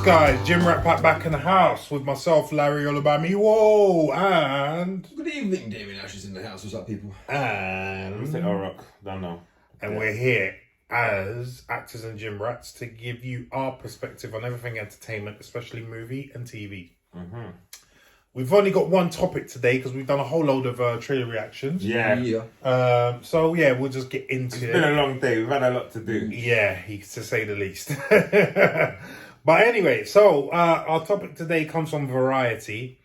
guys? Jim Rat Pack back in the house with myself, Larry, all about me. Whoa, and good evening, Damien Ash is in the house. What's up, people? And Rock, don't know. And we're here as actors and gym rats to give you our perspective on everything entertainment, especially movie and TV. Mm-hmm. We've only got one topic today because we've done a whole load of trailer reactions. Yeah. So yeah, we'll just get into it. It's been a long day. We've had a lot to do. Yeah, to say the least. But anyway, so our topic today comes from Variety.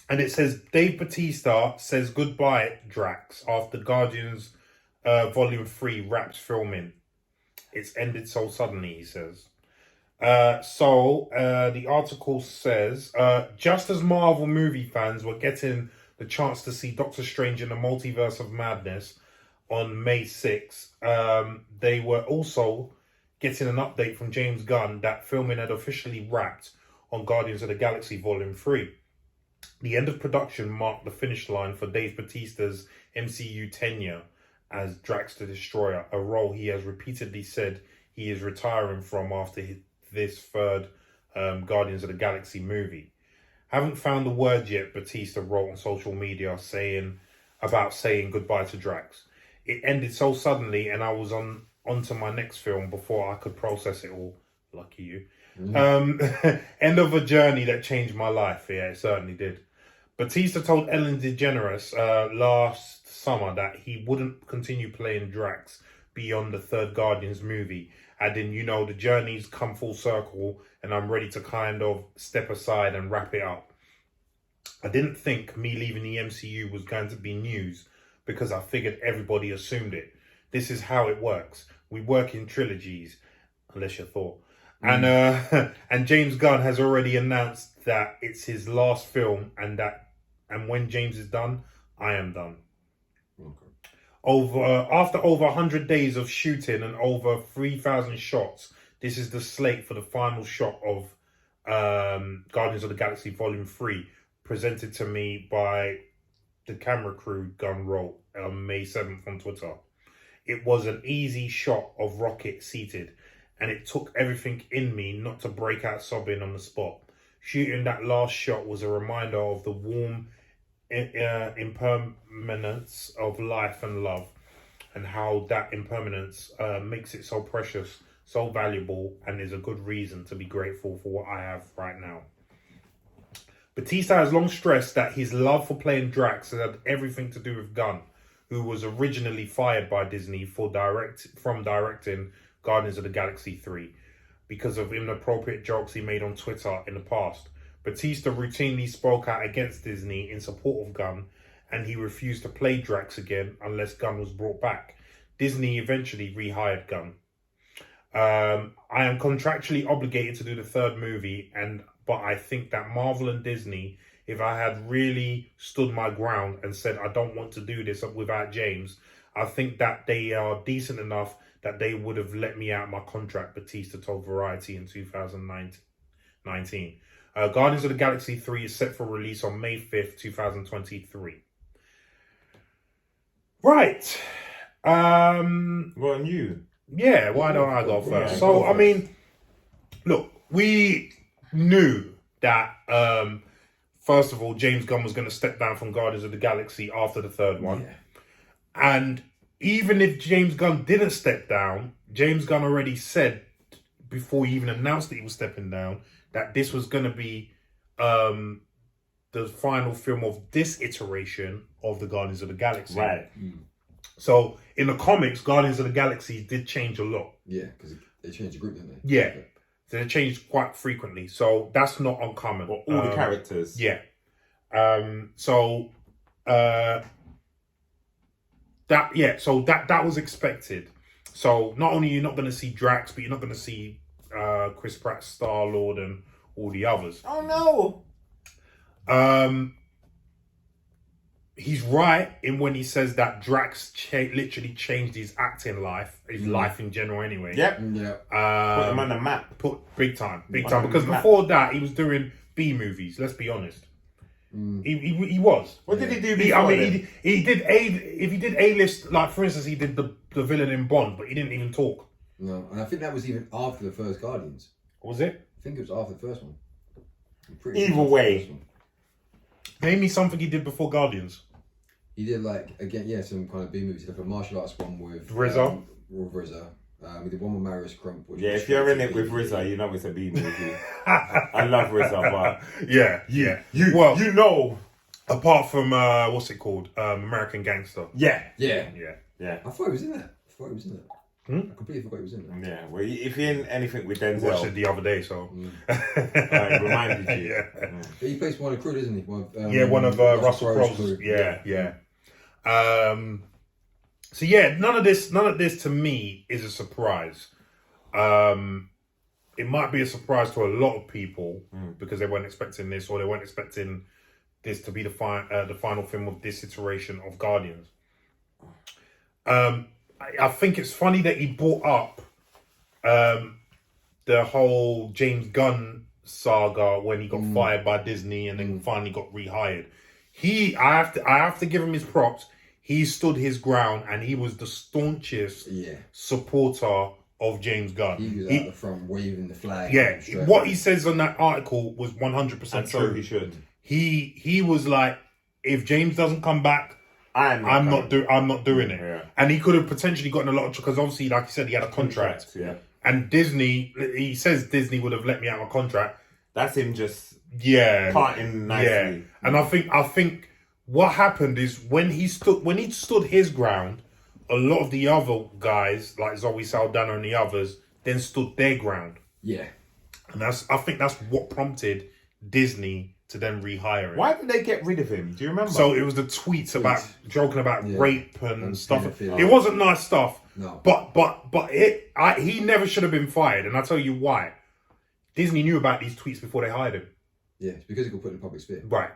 And it says, Dave Batista says goodbye, Drax, after Guardians Volume 3 wraps filming. It's ended so suddenly, he says. The article says, just as Marvel movie fans were getting the chance to see Doctor Strange in the Multiverse of Madness on May 6th, they were also getting an update from James Gunn that filming had officially wrapped on Guardians of the Galaxy Volume 3. The end of production marked the finish line for Dave Batista's MCU tenure as Drax the Destroyer, a role he has repeatedly said he is retiring from after this third Guardians of the Galaxy movie. Haven't found the word yet, Batista wrote on social media saying goodbye to Drax. It ended so suddenly and I was on to my next film before I could process it all. Lucky you. End of a journey that changed my life. Yeah, it certainly did. Bautista told Ellen DeGeneres last summer that he wouldn't continue playing Drax beyond the third Guardians movie, adding, the journey's come full circle and I'm ready to kind of step aside and wrap it up. I didn't think me leaving the MCU was going to be news because I figured everybody assumed it. This is how it works. We work in trilogies, unless you thought. And James Gunn has already announced that it's his last film and when James is done, I am done. Okay. After over 100 days of shooting and over 3,000 shots, this is the slate for the final shot of Guardians of the Galaxy Volume 3, presented to me by the camera crew, Gunn wrote on May 7th on Twitter. It was an easy shot of Rocket seated, and it took everything in me not to break out sobbing on the spot. Shooting that last shot was a reminder of the warm impermanence of life and love, and how that impermanence makes it so precious, so valuable, and is a good reason to be grateful for what I have right now. Batista has long stressed that his love for playing Drax has had everything to do with Gunn, who was originally fired by Disney from directing Guardians of the Galaxy 3 because of inappropriate jokes he made on Twitter in the past. Batista routinely spoke out against Disney in support of Gunn, and he refused to play Drax again unless Gunn was brought back. Disney eventually rehired Gunn. I am contractually obligated to do the third movie, but I think that Marvel and Disney, if I had really stood my ground and said I don't want to do this without James, I think that they are decent enough that they would have let me out my contract, Batista told Variety in 2019. Guardians of the Galaxy 3 is set for release on May 5th, 2023. Right. Well, and you? Yeah, why don't I go first? So, I mean, look, we knew that, first of all, James Gunn was going to step down from Guardians of the Galaxy after the third one. Yeah. And even if James Gunn didn't step down, James Gunn already said, before he even announced that he was stepping down, that this was going to be the final film of this iteration of the Guardians of the Galaxy. Right. So, in the comics, Guardians of the Galaxy did change a lot. Yeah, because they changed the group, didn't they? Yeah. So they changed quite frequently. So, that's not uncommon. Well, all the characters. Yeah. That was expected. So not only are you not going to see Drax, but you're not going to see Chris Pratt, Star-Lord, and all the others. Oh no! He's right in when he says that Drax literally changed his acting life, his life in general anyway. Yep. Put him on the map. Put big time. Because before that, he was doing B movies. Let's be honest. He was. What did he do before? He did A-list, like for instance, he did the villain in Bond, but he didn't even talk. No, and I think that was even after the first Guardians. Was it? think it was after the first one. Either way. Name me something he did before Guardians. He did some kind of B movies. He did like a martial arts one with RZA. RZA. We did one with Marius Crump. Yeah, if you're in it with RZA, you know it's a B movie. I love RZA, but you know. Apart from what's it called? American Gangster. Yeah. I thought he was in that. I completely forgot he was in that. Yeah, well, if you're in anything with Denzel, Watched it the other day, so it reminded you. Yeah. But he plays one of the crew, isn't he? One of Russell Crowe's crew. Yeah. So yeah, none of this to me is a surprise. It might be a surprise to a lot of people because they weren't expecting this, or they weren't expecting this to be the final film of this iteration of Guardians. I think it's funny that he brought up the whole James Gunn saga when he got fired by Disney and then finally got rehired. I have to give him his props. He stood his ground and he was the staunchest supporter of James Gunn. He was out the front waving the flag. Yeah, what he says on that article was 100% true. He should. He was like, if James doesn't come back, I'm not doing it. Yeah. And he could have potentially gotten a lot of, because obviously, like you said, he had a contract. Yeah. And Disney, he says Disney would have let me out of my contract. That's him just parting nicely. Yeah. And I think what happened is when he stood his ground, a lot of the other guys like Zoe Saldana and the others then stood their ground. Yeah. And I think that's what prompted Disney to then rehire him. Why did they get rid of him? Do you remember? So it was the tweets about joking about rape and stuff. pedophilia. It wasn't nice stuff. No. But he never should have been fired, and I'll tell you why. Disney knew about these tweets before they hired him. Yeah, it's because he got put in the public sphere. Right.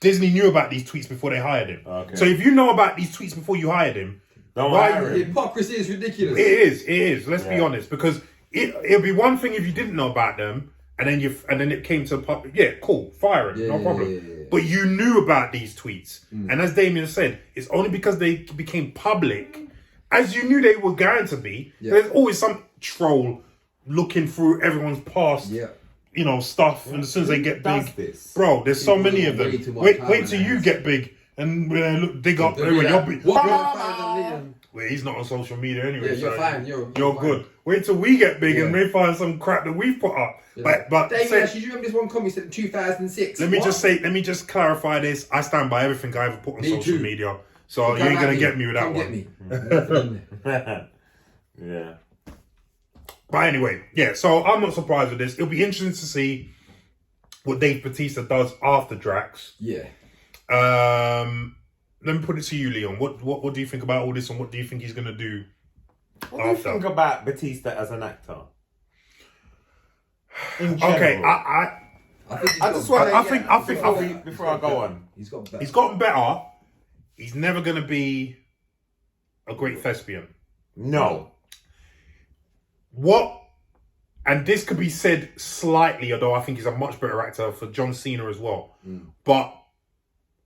Disney knew about these tweets before they hired him. Okay. So if you know about these tweets before you hired him, The hypocrisy is ridiculous. It is. Let's be honest, because it'll be one thing if you didn't know about them, and then it came to public. Yeah, cool, fire him, no problem. Yeah. But you knew about these tweets, and as Damien said, it's only because they became public, as you knew they were going to be. Yeah. There's always some troll looking through everyone's past. Yeah. Stuff, and as soon as they get big, this? bro, there's so People many of way them. too much Wait time till on you hands. get big and dig up. Don't Anyway, do that. you'll be. What Liam? Well, he's not on social media anyway. Yeah, you're so fine. You're fine. good. Wait till we get big and Yeah. they find some crap that we've put up. Yeah. But Damien, actually, do you remember this one comment said in 2006? let me just clarify this. I stand by everything I ever put on Me social too. media. So you ain't gonna get me with that Come one. get me. Yeah. But anyway, so I'm not surprised with this. It'll be interesting to see what Dave Batista does after Drax. Yeah. Let me put it to you, Leon. What do you think about all this, and what do you think he's gonna do What do you after? think about Batista as an actor? In general. Okay, I just want I before I go on. he's got better. he's gotten better. He's never gonna be a great thespian. No. What, and this could be said slightly, although I think he's a much better actor, for John Cena as well. But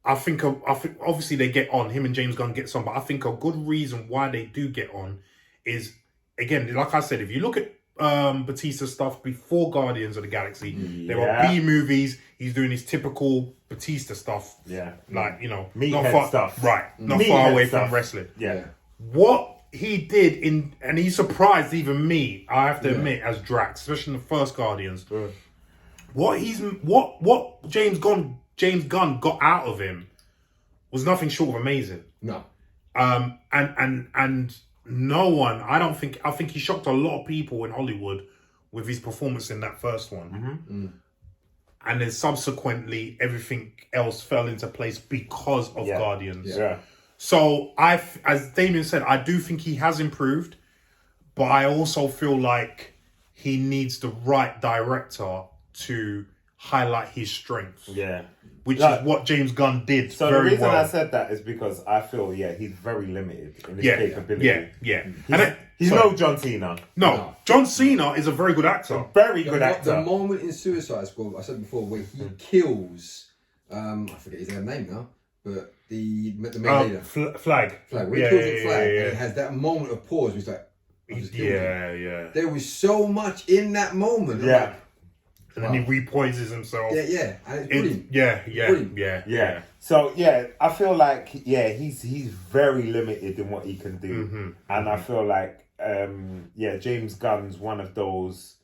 I think obviously they get on. Him and James Gunn gets on, but I think a good reason why they do get on is, again, like I said, if you look at Batista stuff before Guardians of the Galaxy, there were B movies. He's doing his typical Batista stuff. Yeah. Like, Meathead not far stuff. Right. Not Meathead far away stuff. from wrestling. Yeah. What he did and he surprised even me, I have to admit, as Drax, especially in the first Guardians. What James Gunn got out of him was nothing short of amazing. No. And no one, I think he shocked a lot of people in Hollywood with his performance in that first one. And then subsequently everything else fell into place because of Guardians. Yeah. So as Damien said, I do think he has improved, but I also feel like he needs the right director to highlight his strengths. Yeah. Which is what James Gunn did So very the reason well. I said that is because I feel, he's very limited in his capability. Yeah. He's no John Cena. No, John Cena is a very good actor. Very good actor. The moment in Suicide Squad, I said before, where he kills, I forget his name now, but the main leader. Flag. When he kills the flag, and he has that moment of pause, where he's like, I just killed him. Yeah. There was so much in that moment. Yeah. And then he repoises himself. Yeah, and it's brilliant. Yeah. Yeah. So I feel like he's very limited in what he can do, and I feel like James Gunn's one of those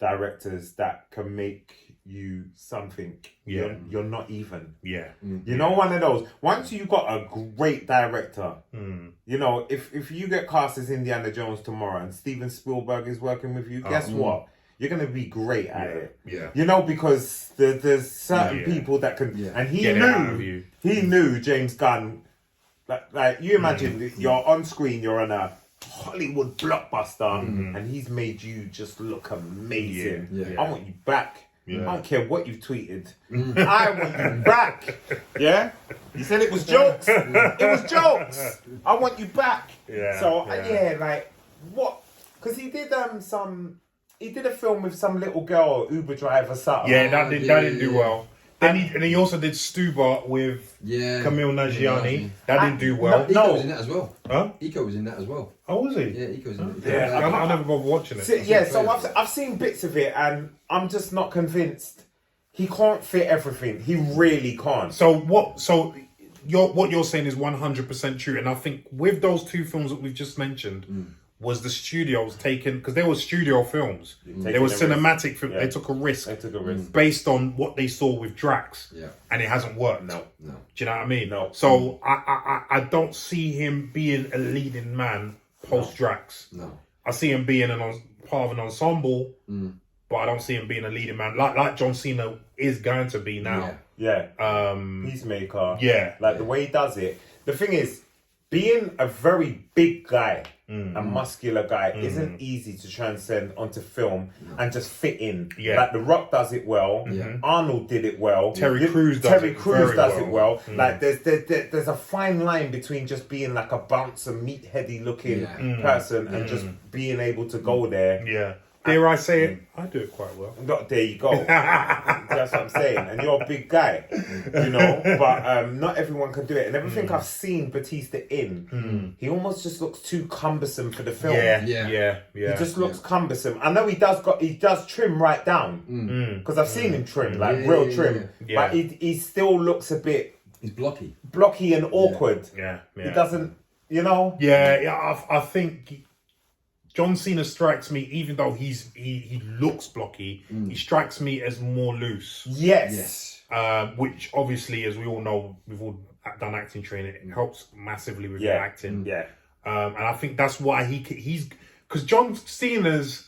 directors that can make you something. Yeah. You're not even. Yeah. You know, one of those. Once you got a great director, you know, if you get cast as Indiana Jones tomorrow and Steven Spielberg is working with you, guess what? You're gonna be great at it. Yeah. You know, because there's certain people that can, and he knew James Gunn. Like you imagine, you're on screen, you're on a Hollywood blockbuster, and he's made you just look amazing. Yeah. I want you back. I don't care what you've tweeted. I want you back. Yeah? You said it was jokes. It was jokes. I want you back. Yeah. So, like, what? Because he did he did a film with some little girl, Uber driver, something. Yeah, that didn't do well. Then he also did Stuba with Camille Nanjiani. That didn't do well. Eco was in that as well. Huh? Eco was in that as well. Oh, was he? Yeah, Eco was in it. Yeah, I never bothered watching it. So I've seen bits of it, and I'm just not convinced. He can't fit everything. He really can't. So what you're saying is 100% true, and I think with those two films that we've just mentioned, was the studios taken, because they were studio films. They were cinematic films. They took a risk. Based on what they saw with Drax. Yeah. And it hasn't worked. No. Do you know what I mean? No. So I don't see him being a leading man post Drax. No. I see him being part of an ensemble, but I don't see him being a leading man like John Cena is going to be now. Yeah. Peacemaker. Yeah. Like the way he does it. The thing is, being a very big guy, a muscular guy, isn't easy to transcend onto film and just fit in. Yeah. Like The Rock does it well. Arnold did it well. Terry Crews does it well. Like there's a fine line between just being like a bouncer, meatheady looking person and just being able to go there. Yeah. Dare I say it? I do it quite well. There you go. That's what I'm saying. And you're a big guy, you know, but not everyone can do it. And everything I've seen Bautista in, he almost just looks too cumbersome for the film. Yeah. He just looks cumbersome. I know he does trim right down, because I've seen him trim, like real trim. But he still looks a bit... He's blocky and awkward. Yeah. He doesn't, you know? Yeah. I think... John Cena strikes me, even though he looks blocky, he strikes me as more loose. Yes. Which obviously, as we all know, we've all done acting training. It helps massively with your acting. Yeah. And I think that's why he's because John Cena's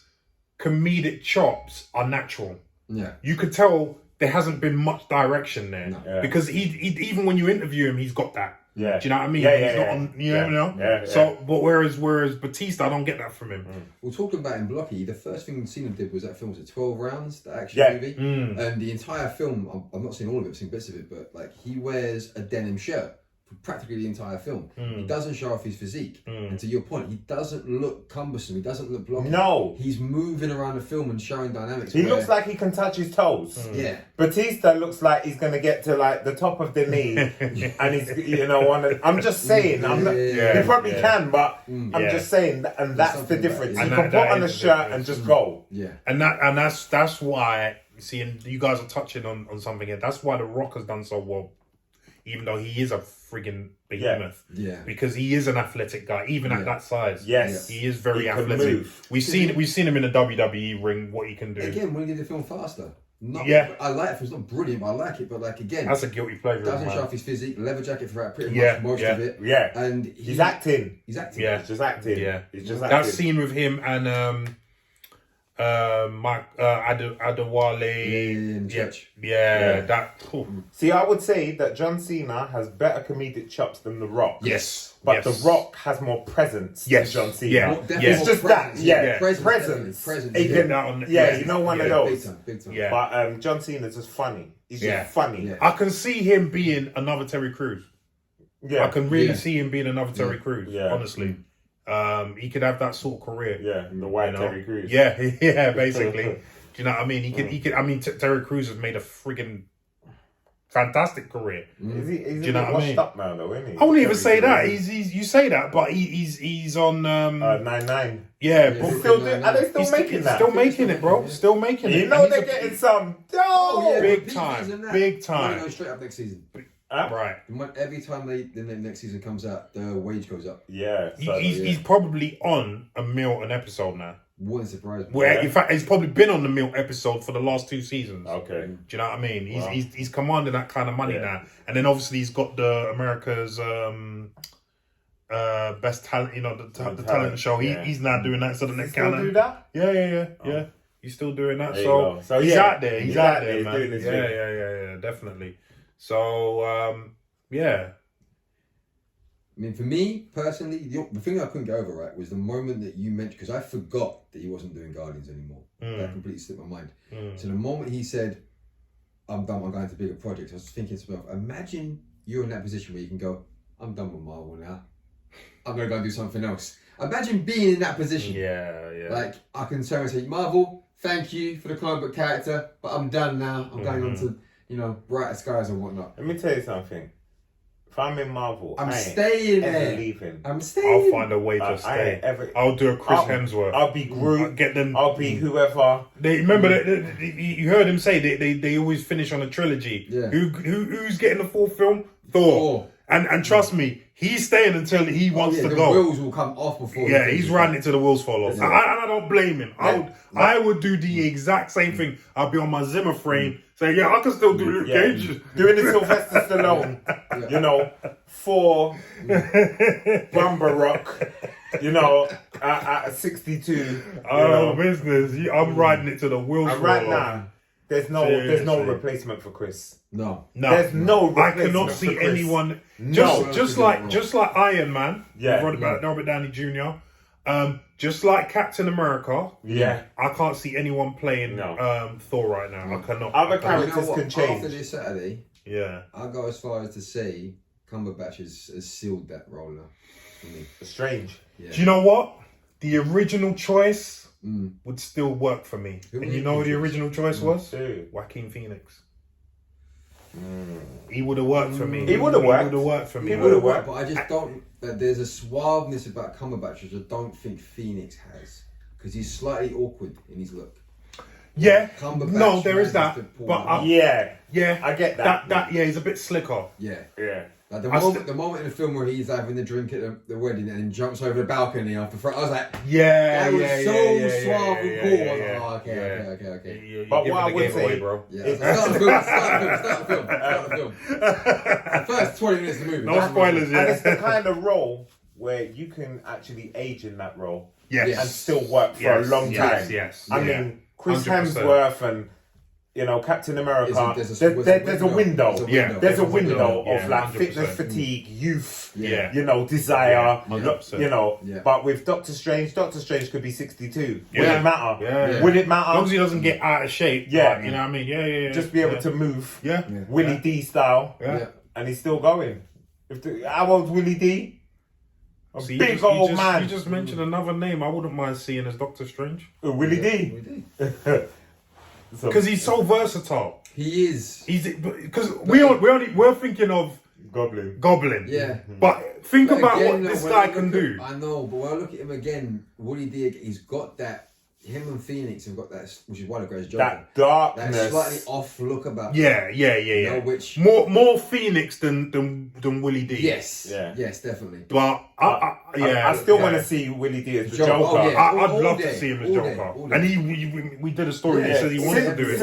comedic chops are natural. Yeah. You could tell there hasn't been much direction there because he even when you interview him, he's got that. Yeah. Do you know what I mean? He's not on, you know? Yeah. So, but whereas Bautista, I don't get that from him. Well, talking about him blocky, the first thing Cena did was that film, was it 12 Rounds, the action movie? And the entire film, I've not seen all of it, I've seen bits of it, but like he wears a denim shirt for practically the entire film. He doesn't show off his physique. And to your point, he doesn't look cumbersome, he doesn't look blocky. No. He's moving around the film and showing dynamics. He looks like he can touch his toes. Yeah. Batista looks like he's going to get to like the top of the knee and he's, you know, I'm just saying, he probably can, but I'm just saying, and that's the difference. He can put on a shirt and just go. Yeah. And that's why, see, and you guys are touching on something here, that's why The Rock has done so well, even though he is a friggin' behemoth. Yeah. Because he is an athletic guy, even at that size. Yes. He is very athletic. We've seen him in the WWE ring, what he can do. Again, when he did the film faster. I like it. It's not brilliant, but I like it. But like again, that's a guilty pleasure. Doesn't show off his physique. Leather jacket throughout pretty much most of it. Yeah. And he's acting. Yeah. He's just acting. Yeah. He's just acting. That scene with him and Adewale in church. See, I would say that John Cena has better comedic chops than The Rock. Yes. But The Rock has more presence than John Cena. Yeah. It's just that. Yeah. Presence. You know, one of those. Big time. Yeah. But John Cena's just funny. He's just funny. I can see him being another Terry Crews. Yeah. I can really see him being another Terry Crews, honestly. He could have that sort of career. Yeah, the white Terry Crews. Yeah, basically. Do you know what I mean? He could. I mean, Terry Crews has made a friggin' fantastic career. Is he? Is Do you know what I washed mean? up now, though, isn't he? I wouldn't even say that. He's you say that, but he's on 9-9. yeah. Are they still making that? Still making it, bro. Still making it. You know they're getting some big time. Going straight up next season. Right. Every time the next season comes out, the wage goes up. Yeah. He's probably on $1 million an episode now. Wouldn't surprise me. Where in fact he's probably been on the $1 million episode for the last 2 seasons. Okay. Do you know what I mean? Wow. He's commanding that kind of money now, and then obviously he's got the America's best talent. You know the talent show. He's now doing that. So the next Still do that? Yeah. He's still doing that. There So he's out there. He's out there, He's man. doing his thing. Yeah, definitely. So yeah. I mean, for me personally, the thing I couldn't get over right was the moment that you mentioned, because I forgot that he wasn't doing Guardians anymore. That completely slipped my mind. So the moment he said, "I'm done. I'm going to bigger projects," I was thinking to myself, imagine you're in that position where you can go, "I'm done with Marvel now. I'm gonna go and do something else." Imagine being in that position. Yeah. Like I can turn and say, "Marvel, thank you for the comic book character, but I'm done now. I'm going on to brighter skies and whatnot." Let me tell you something. If I'm in Marvel, I'm I ain't staying ever there. leaving. I'm staying. I'll find a way to stay. I'll do a Chris Hemsworth. I'll be Groot. Get them. I'll be whoever. They remember that you heard him say they always finish on a trilogy. Yeah. Who's getting the 4th film? Thor. And trust me, he's staying until he wants to the go. The wheels will come off before. Yeah, he's riding it till the wheels fall off. Yeah. And I don't blame him. I would do the exact same thing. I'll be on my Zimmer frame saying, I can still do Luke Cage. Doing the Sylvester Stallone. You know, for Bumber Rock. You know, at 62. Business. I'm riding it till the wheels fall right off. now, there's no replacement for Chris. No. There's no I replacement cannot for see Chris. anyone No. just like Iron Man. Yeah. Robert Downey Jr. Just like Captain America. Yeah. I can't see anyone playing Thor right now. I cannot. Other I can't. characters can change. After this Saturday, Yeah. I'll go as far as to say Cumberbatch has sealed that role now for me. Strange. Yeah. Do you know what? The original choice would still work for me. Who And was you know who the original choice was? Who? Joaquin Phoenix. He would have worked for me. He would have worked. He would have worked for me. He would have worked. But I just don't. There's a suaveness about Cumberbatch which I don't think Phoenix has, because he's slightly awkward in his look. Yeah. Cumberbatch No, there is manages that. to pull But it off. yeah, I get that. That he's a bit slicker. Yeah. Like I the moment in the film where he's having the drink at the wedding and then jumps over the balcony after front, I was like, Yeah, that was yeah, so yeah, suave and yeah, cool. yeah, I was yeah, like, oh, yeah. okay. You But giving what I the would game say- away, bro. Yeah, start the film. The first 20 minutes of the movie. No spoilers, And it's the yeah. kind of role where you can actually age in that role Yes. and still work for a long time. Yes. I mean, Chris 100%. Hemsworth and Captain America. There's a window. Yeah. There's a window Yeah, of like 100%. fitness, fatigue, youth. Yeah. Desire. 100%. Yeah. But with Doctor Strange could be 62. Yeah. Would it matter? Yeah. Would it As long as matter? he doesn't get out of shape. Yeah. Like, you know what I mean? Yeah. Just be able to move. Yeah. Willie D style. Yeah. And he's still going. How old's Willie D? A See, big old man. You just mentioned another name I wouldn't mind seeing as Doctor Strange. Willie D. Because he's so versatile. He is. Because we're thinking of Goblin. Yeah. But think But about again, what this when guy I can look do. I know, but when I look at him again, Woody D, he's got that. Him and Phoenix have got that, which is one of the greatest Joker. That darkness. That slightly off look about. Yeah. You know, which more Phoenix than Willie D. yes, Yeah. yes, definitely. But I still want to see Willie D as the Joker. Joker. Oh, yeah. I'd all love day, to see him as all Joker. day, all day. And we did a story that says he wants to do it.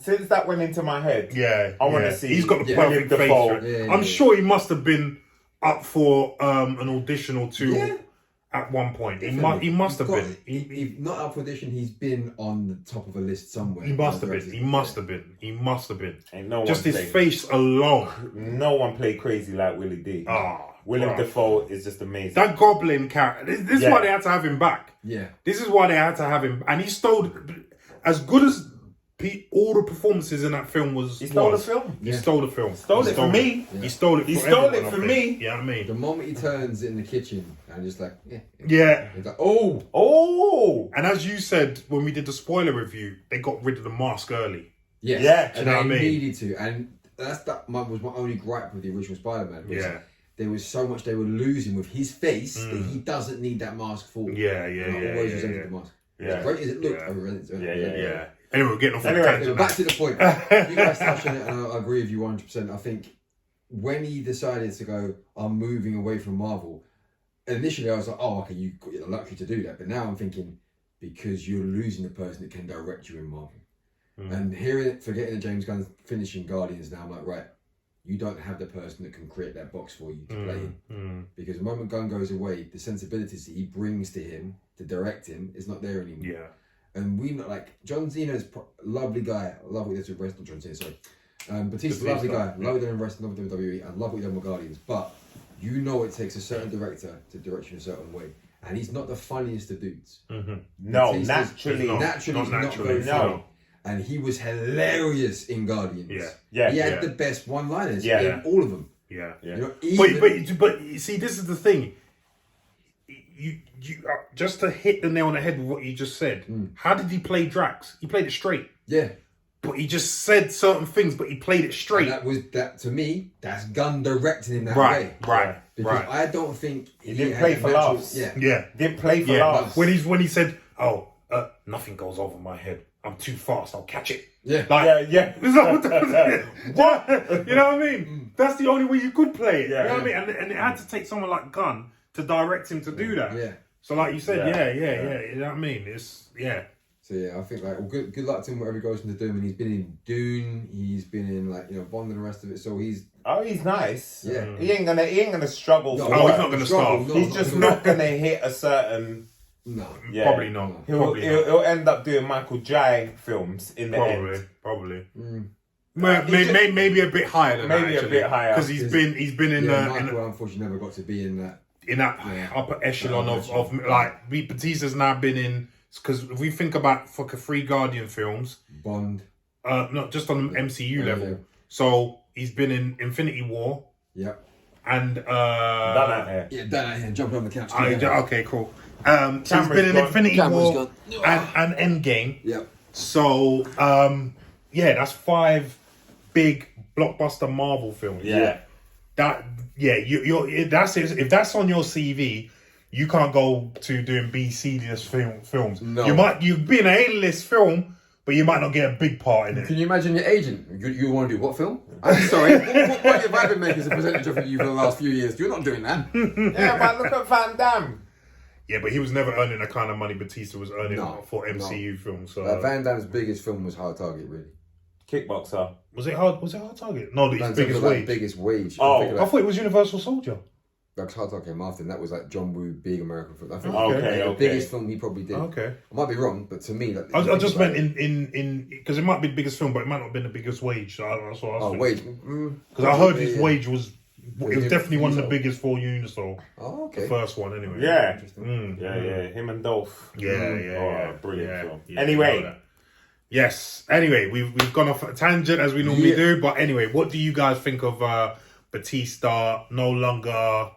Since that went into my head, Yeah, I want to see. He's got the William perfect face. Dafoe. for it. Yeah, I'm yeah. sure he must have been up for an audition or two at one point. He must have been. If not up for audition, he's been on the top of a list somewhere. He must have been. He must have been. He must have been. Ain't no Just one his played- face alone. No one played crazy like Willie D. William bruh. Dafoe is just amazing. That Goblin character. This is why they had to have him back. Yeah. This is why they had to have him. And he stole, as good as all the performances in that film was. He stole the film. He stole the film. Stole it for me. He stole it. He for stole everyone, it I for think. me. You know what I mean? The moment he turns in the kitchen, I'm just like, Yeah. He's like, oh. And as you said when we did the spoiler review, they got rid of the mask early. Yes. Yeah. And know what I they mean? needed to. And that was my only gripe with the original Spider-Man. Yeah. There was so much they were losing with his face that he doesn't need that mask for. Yeah. Always resented the mask. Yeah. As great as it looked, I resented it. Yeah. Anyway, we're getting off on a Anyway, tangent. Back to the point. You guys touched on it, and I agree with you 100%. I think when he decided to go, I'm moving away from Marvel, initially I was like, oh, okay, you've got the luxury to do that. But now I'm thinking, because you're losing the person that can direct you in Marvel. And forgetting that James Gunn's finishing Guardians now, I'm like, right, you don't have the person that can create that box for you to play in. Because the moment Gunn goes away, the sensibilities that he brings to him to direct him is not there anymore. Yeah. And we not like John Cena's lovely guy. I love what he does with wrestling. John Cena, sorry. Batista, lovely guy. Love what he done in wrestling, love what he done with WWE. I love what he done with Guardians. But you know it takes a certain director to direct you in a certain way. And he's not the funniest of dudes. No, Batista's naturally. not very funny. And he was hilarious in Guardians. Yeah. He had the best one-liners Yeah. in all of them. Yeah. You know, But you see, this is the thing. You just to hit the nail on the head with what you just said. How did he play Drax? He played it straight. Yeah. But he just said certain things, but he played it straight. And that to me, that's Gunn directing him that way. Right. Because I don't think he didn't play for laughs. Yeah. Didn't play for laughs. When he said, "Oh, nothing goes over my head. I'm too fast. I'll catch it." Yeah. Like, yeah. What? You know what I mean? That's the only way you could play it. Yeah. You know what I mean? And it had to take someone like Gunn to direct him to do that. Yeah. So like you said, yeah. You know what I mean? So yeah, I think good luck to him wherever he goes into Doom. And he's been in Dune. He's been in Bond and the rest of it. So he's nice. Yeah. He ain't gonna struggle. No, for he's work. not gonna starve. He's just not gonna hit a certain. No. Yeah. Probably not. He'll end up doing Michael J films in the end. Probably. Maybe a bit higher than that. Maybe a bit higher because he's been in Michael unfortunately never got to be in that. In that upper echelon of like Batista's now been in, because if we think about fucking 3 Guardian films, Bond, not just on the MCU level. Yeah. So he's been in Infinity War. Yep. And done out here. Yeah, done out here. Jumping on the couch. Okay, cool. So he's been in Infinity War and Endgame. Yep. So that's 5 big blockbuster Marvel films. Yeah. That's it. If that's on your CV, you can't go to doing B, C list films. No. You'd be in an A-list film, but you might not get a big part in it. Can you imagine your agent? You want to do what film? I'm sorry. what have I been making as a percentage of you for the last few years? You're not doing that. Yeah, but look at Van Damme. Yeah, but he was never earning the kind of money Batista was earning for MCU films. So Van Damme's biggest film was Hard Target, really. Kickboxer. Was it Hard Target? No, his biggest wage. Biggest wage. I thought it was Universal Soldier. Like Hard Target came after, and that was like John Woo, big American film. I think Okay. the biggest film he probably did. Okay. I might be wrong, but to me, I just meant in because it might be the biggest film, but it might not have been the biggest wage. So that's what I was thinking. Wage. Because I heard his wage was. It was definitely one of the biggest for Universal. Oh, okay. The first one, anyway. Yeah. Yeah. Him and Dolph. Yeah. Brilliant film. Yeah, anyway. Yes. Anyway, we've gone off a tangent as we normally do. But anyway, what do you guys think of Batista no longer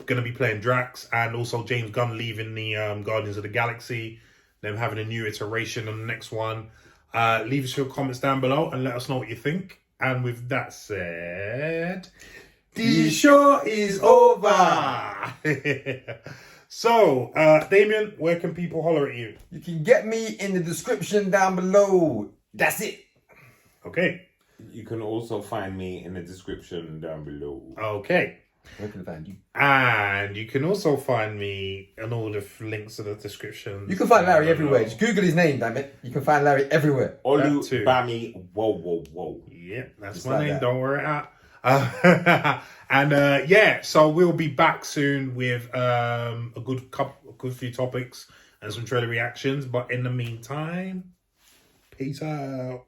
going to be playing Drax, and also James Gunn leaving the Guardians of the Galaxy, them having a new iteration on the next one? Leave us your comments down below and let us know what you think. And with that said, the show is over. So, Damien, where can people holler at you? You can get me in the description down below. That's it. Okay. You can also find me in the description down below. Okay. Where can I find you? And you can also find me and all the links in the description. You can find Larry everywhere. Just Google his name, damn it. You can find Larry everywhere. Olu Bami. Whoa. Yeah, that's Just my like name. that. Don't worry. So we'll be back soon with a good few topics and some trailer reactions. But in the meantime, peace out.